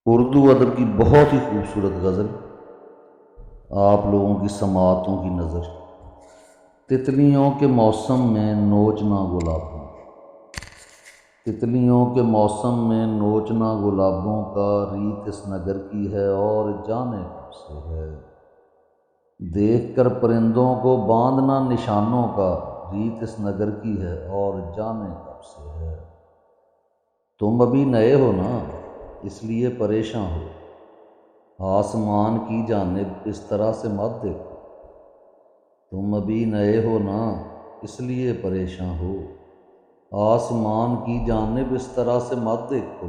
اردو ادب کی بہت ہی خوبصورت غزل آپ لوگوں کی سماعتوں کی نظر۔ تتلیوں کے موسم میں نوچنا گلابوں، تتلیوں کے موسم میں نوچنا گلابوں کا ریت اس نگر کی ہے اور جانے کب سے ہے۔ دیکھ کر پرندوں کو باندھنا نشانوں کا ریت اس نگر کی ہے اور جانے کب سے ہے۔ تم ابھی نئے ہو نا اس لیے پریشاں ہو، آسمان کی جانب اس طرح سے مت دیکھو۔ تم ابھی نئے ہو نا اس لیے پریشاں ہو، آسمان کی جانب اس طرح سے مت دیکھو۔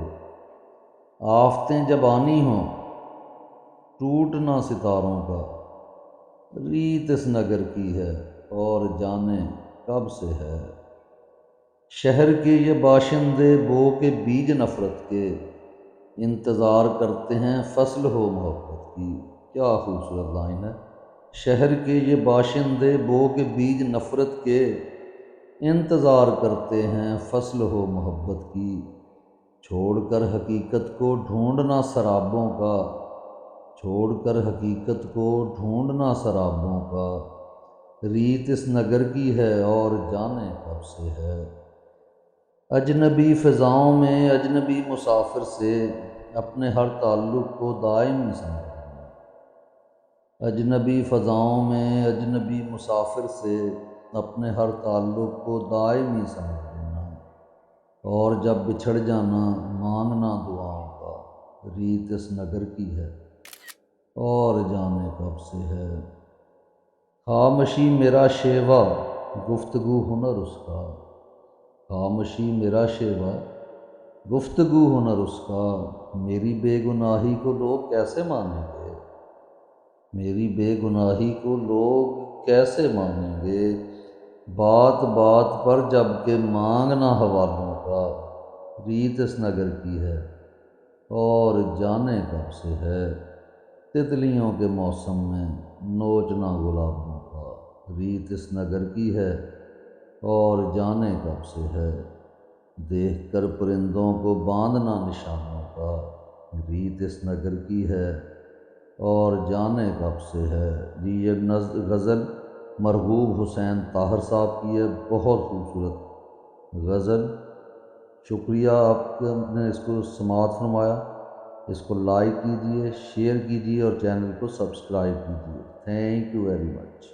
آفتیں جب آنی ہوں ٹوٹنا ستاروں کا ریت اس نگر کی ہے اور جانے کب سے ہے۔ شہر کے یہ باشندے بو کے بیج نفرت کے انتظار کرتے ہیں فصل ہو محبت کی۔ کیا خوبصورت لائن ہے۔ شہر کے یہ باشندے بو کے بیج نفرت کے انتظار کرتے ہیں فصل ہو محبت کی۔ چھوڑ کر حقیقت کو ڈھونڈنا سرابوں کا، چھوڑ کر حقیقت کو ڈھونڈنا سرابوں کا ریت اس نگر کی ہے اور جانے کب سے ہے۔ اجنبی فضاؤں میں اجنبی مسافر سے اپنے ہر تعلق کو دائمی سمجھنا، اجنبی فضاؤں میں اجنبی مسافر سے اپنے ہر تعلق کو دائمی سمجھ لینا، اور جب بچھڑ جانا مانگنا دعاؤں کا ریت اس نگر کی ہے اور جانے کب سے ہے۔ خامشی میرا شیوا گفتگو ہنر اس کا، خامشی میرا شیوا گفتگو ہنر اس کا، میری بے گناہی کو لوگ کیسے مانیں گے، میری بے گناہی کو لوگ کیسے مانیں گے۔ بات بات پر جب کہ مانگنا حوالوں کا ریت اس نگر کی ہے اور جانے کب سے ہے۔ تتلیوں کے موسم میں نوچنا گلابوں کا ریت اس نگر کی ہے اور جانے کب سے ہے۔ دیکھ کر پرندوں کو باندھنا نشانوں کا ریت اس نگر کی ہے اور جانے کب سے ہے۔ جی یہ غزل مرغوب حسین طاہر صاحب کی ہے، بہت خوبصورت غزل۔ شکریہ آپ نے اس کو سماعت فرمایا۔ اس کو لائک کیجیے، شیئر کیجیے اور چینل کو سبسکرائب کیجیے۔ Thank you very much.